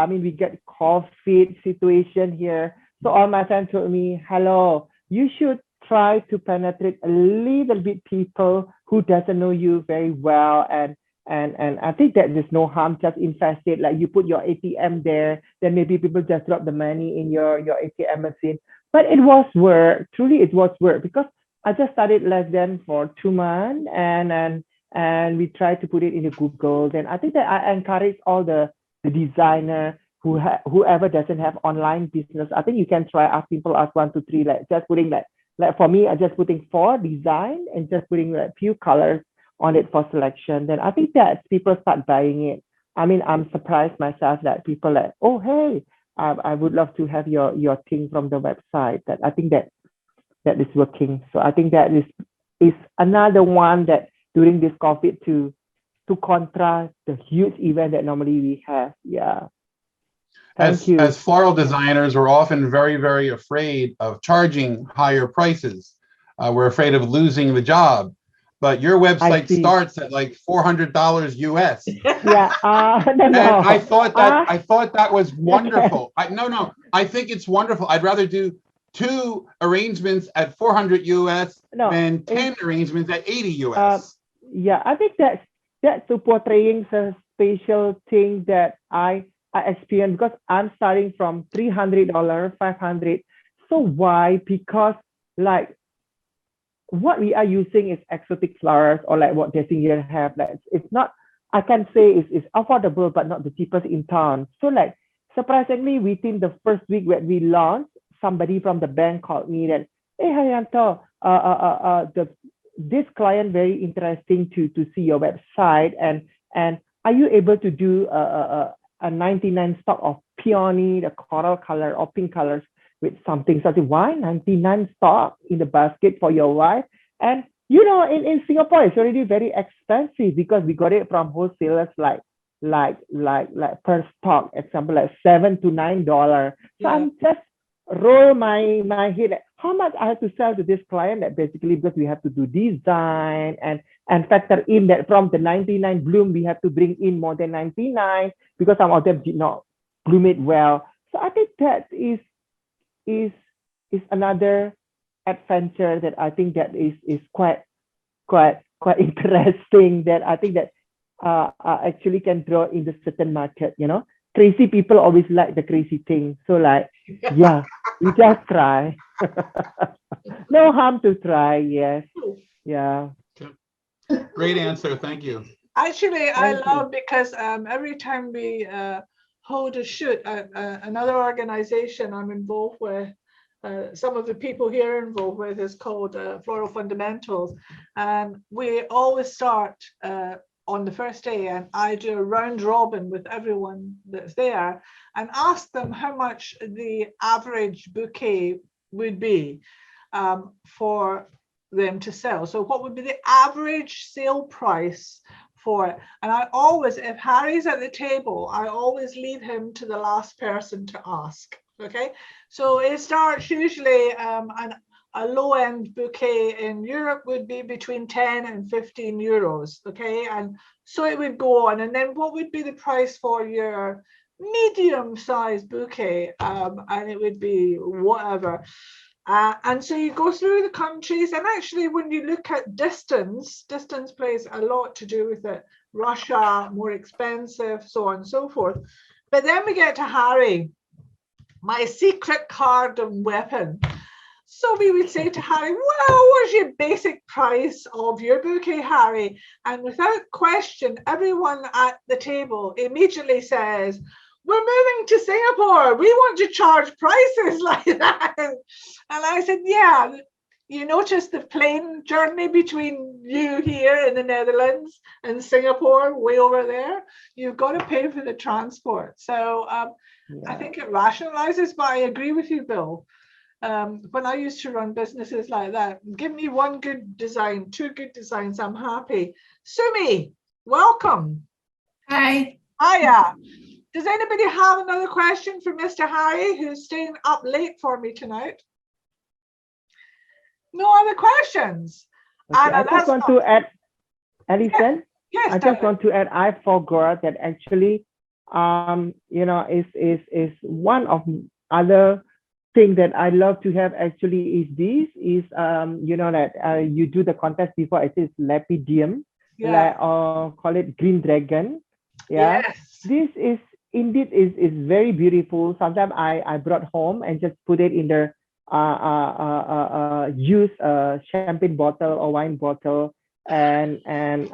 we get COVID situation here. So all my friends told me, hello, you should try to penetrate a little bit people who doesn't know you very well. And I think that there's no harm, just invest it. Like you put your ATM there, then maybe people just drop the money in your ATM machine. But it was work. Truly, it was work because I just started less than for 2 months and we try to put it into Google. Then I think that I encourage all the designer whoever doesn't have online business. I think you can try ask people ask 1, 2, 3, like just putting like for me, I just putting 4 design and just putting like few colors on it for selection. Then I think that people start buying it. I mean, I'm surprised myself that people like, oh hey, I would love to have your thing from the website. That I think that is working. So I think that is another one that during this COVID to contrast the huge event that normally we have. Yeah. Thank you.
As floral designers, we're often very, very afraid of charging higher prices. We're afraid of losing the job. But your website starts at like $400 US.
Yeah. No.
And I thought that was wonderful. I think it's wonderful. I'd rather do 2 arrangements at 400 US than 10 arrangements at 80 US.
Yeah, I think that's portraying a special thing that I experienced because I'm starting from $300, $500. So why? Because like what we are using is exotic flowers or like what Danziger have. Like it's not, I can say it's affordable, but not the cheapest in town. So like surprisingly, within the first week when we launched, somebody from the bank called me that, hey Harijanto, this client very interesting to see your website and are you able to do a 99 stock of peony, the coral color or pink colors with something such as why 99 stock in the basket for your wife? And in Singapore it's already very expensive because we got it from wholesalers like per stock, example like $7 to $9. So I'm just roll my head like, how much I have to sell to this client that basically because we have to do design and factor in that from the 99 bloom we have to bring in more than 99 because some of them did not bloom it well. So I think that is another adventure that I think that is quite interesting that I think that actually can draw in the certain market, Crazy people always like the crazy thing. So like, yeah, we just try. No harm to try, yes. Yeah.
Great answer, thank you.
Actually, I love because every time we hold a shoot at another organization I'm involved with, some of the people here involved with is called Floral Fundamentals. And we always start on the first day and I do a round robin with everyone that's there and ask them how much the average bouquet would be for them to sell. So what would be the average sale price for it? And I always, if Harry's at the table, I always leave him to the last person to ask. Okay, so it starts usually a low-end bouquet in Europe would be between 10 and 15 euros, okay? And so it would go on. And then what would be the price for your medium-sized bouquet? And it would be whatever. And so you go through the countries, and actually when you look at distance plays a lot to do with it. Russia, more expensive, so on and so forth. But then we get to Harry, my secret card and weapon. So we would say to Harry, well, what's your basic price of your bouquet, Harry? And without question, everyone at the table immediately says, we're moving to Singapore. We want to charge prices like that. And I said, yeah, you notice the plane journey between you here in the Netherlands and Singapore, way over there. You've got to pay for the transport. So I think it rationalizes, but I agree with you, Bill. When I used to run businesses like that, give me one good design, 2 good designs, I'm happy. Sumi, welcome.
Hi.
Hiya. Does anybody have another question for Mr. Harry, who's staying up late for me tonight? No other questions.
Okay,
Anna,
I just
let's
want
go.
to add, Alison,
Yes,
I just want to add, I forgot that actually, is one of other thing that I love to have actually is this is, that you do the contest before, it is Lapidum, like, call it Green Dragon. Yeah.
Yes.
This is indeed is very beautiful. Sometimes I brought home and just put it in the use champagne bottle or wine bottle and and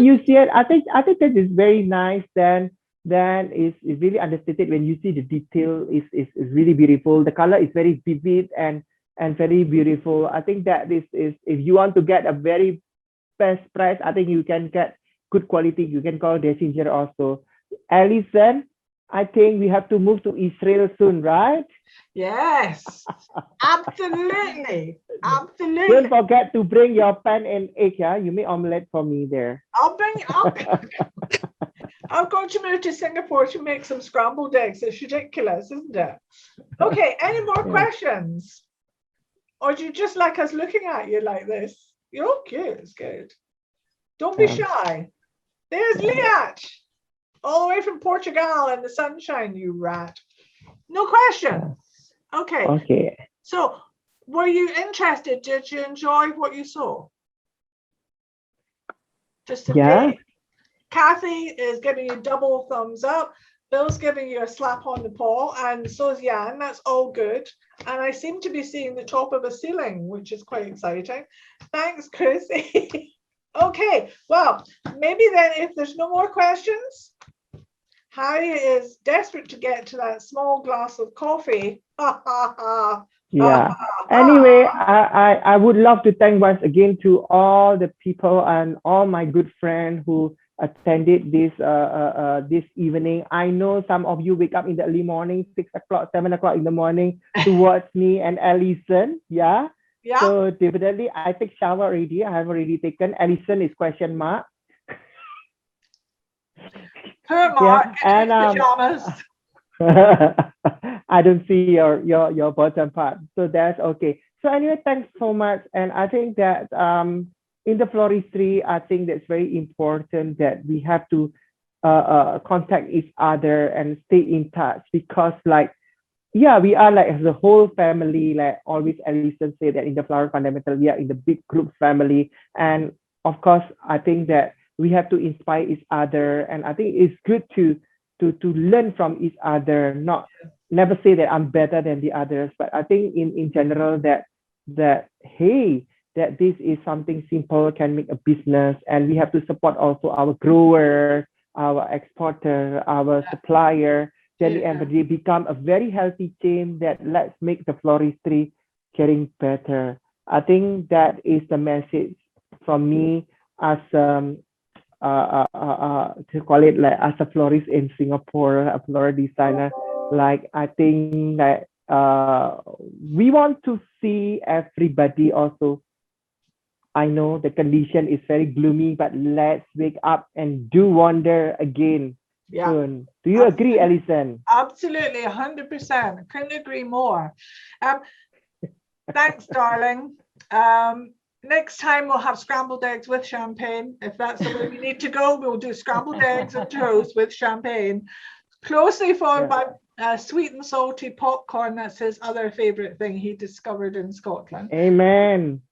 you see it. I think that is very nice. Then is really understated when you see the detail is really beautiful. The color is very vivid and very beautiful. I think that is if you want to get a very best price, I think you can get good quality. You can call Danziger also. Alison, I think we have to move to Israel soon, right?
Yes. Absolutely. Absolutely.
Don't forget to bring your pan and egg, yeah? You make omelette for me there.
I've got to move to Singapore to make some scrambled eggs. It's ridiculous, isn't it? Okay, any more questions? Or do you just like us looking at you like this? You're okay, it's good. Don't be shy. There's Liat, all the way from Portugal in the sunshine, you rat. No question. Okay.
Okay.
So, were you interested? Did you enjoy what you saw? Just a bit. Kathy is giving you double thumbs up. Bill's giving you a slap on the paw, and so is Jan. That's all good. And I seem to be seeing the top of a ceiling, which is quite exciting. Thanks, Chrissy. Okay, well, maybe then if there's no more questions, Harry is desperate to get to that small glass of coffee.
Yeah. Anyway, I would love to thank once again to all the people and all my good friends who attended this evening. I know some of you wake up in the early morning, 6 o'clock, 7 o'clock in the morning to watch me and Alison. Yeah. So definitely I take shower already. I have already taken. Alison is question mark.
Her mark,
and
pajamas.
I don't see your bottom part, so that's okay. So anyway, thanks so much. And I think that in the floristry, I think that's very important that we have to contact each other and stay in touch, because we are like as a whole family, like always Alison say that in the flower fundamental, we are in the big group family. And of course, I think that we have to inspire each other. And I think it's good to learn from each other, never say that I'm better than the others, but I think in general that this is something simple can make a business, and we have to support also our grower, our exporter, our supplier. Then the end of the day become a very healthy chain that let's make the floristry getting better. I think that is the message from me as to call it like as a florist in Singapore, a floral designer. Like I think that we want to see everybody also. I know the condition is very gloomy, but let's wake up and do wonder again soon. Do you agree, Alison?
Absolutely, 100%. Couldn't agree more. Thanks, darling. Next time we'll have scrambled eggs with champagne. If that's the way we need to go, we'll do scrambled eggs and toast with champagne. Closely followed by sweet and salty popcorn. That's his other favorite thing he discovered in Scotland.
Amen.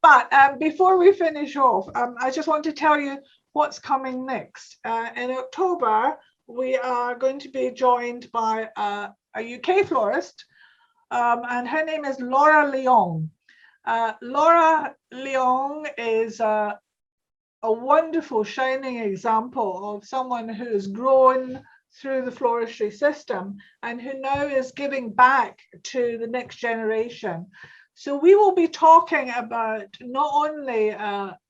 But before we finish off, I just want to tell you what's coming next. In October, we are going to be joined by a UK florist, and her name is Laura Leong. Laura Leong is a wonderful shining example of someone who has grown through the floristry system and who now is giving back to the next generation. So we will be talking about not only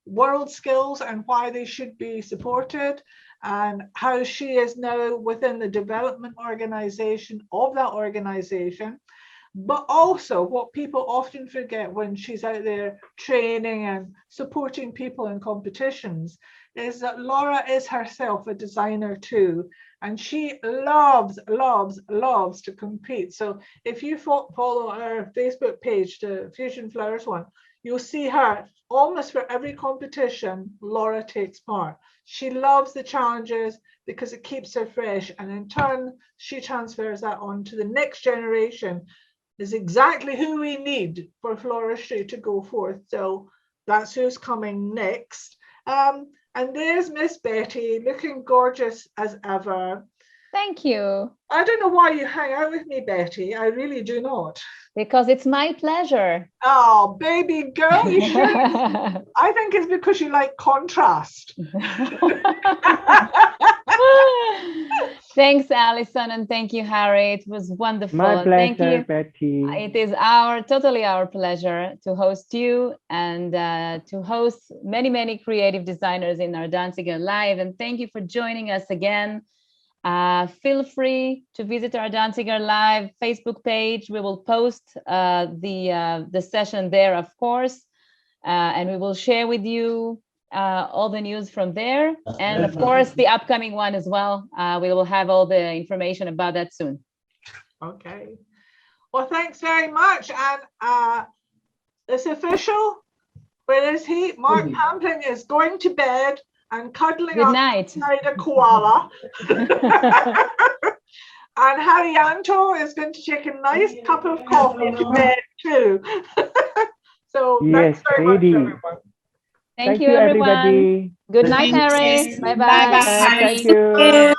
world skills and why they should be supported, and how she is now within the development organization of that organization, But also what people often forget when she's out there training and supporting people in competitions is that Laura is herself a designer too. And she loves to compete. So if you follow our Facebook page, the Fusion Flowers one, you'll see her almost for every competition Laura takes part. She loves the challenges because it keeps her fresh. And in turn, she transfers that on to the next generation, is exactly who we need for floristry to go forth. So that's who's coming next. And there's Miss Betty, looking gorgeous as ever.
Thank you.
I don't know why you hang out with me, Betty. I really do not.
Because it's my pleasure.
Oh, baby girl, you should. I think it's because you like contrast.
Thanks, Alison, and thank you, Harry. It was wonderful.
My pleasure,
thank you.
Betty.
It is totally our pleasure to host you and to host many creative designers in our Danziger Live. And thank you for joining us again. Feel free to visit our Danziger Live Facebook page. We will post the session there, of course, and we will share with you all the news from there, and of course the upcoming one as well. We will have all the information about that soon.
Okay, well, thanks very much. And it's official. Where is he? Mark Hampling is going to bed and cuddling
Good
up
night.
beside a koala. And Harijanto is going to take a nice cup of coffee to bed too. So
yes,
thanks very much,
lady.
everyone.
Thank you, everyone.
everybody.
Good night, Harry. Bye-bye.
Bye-bye.
Thank you.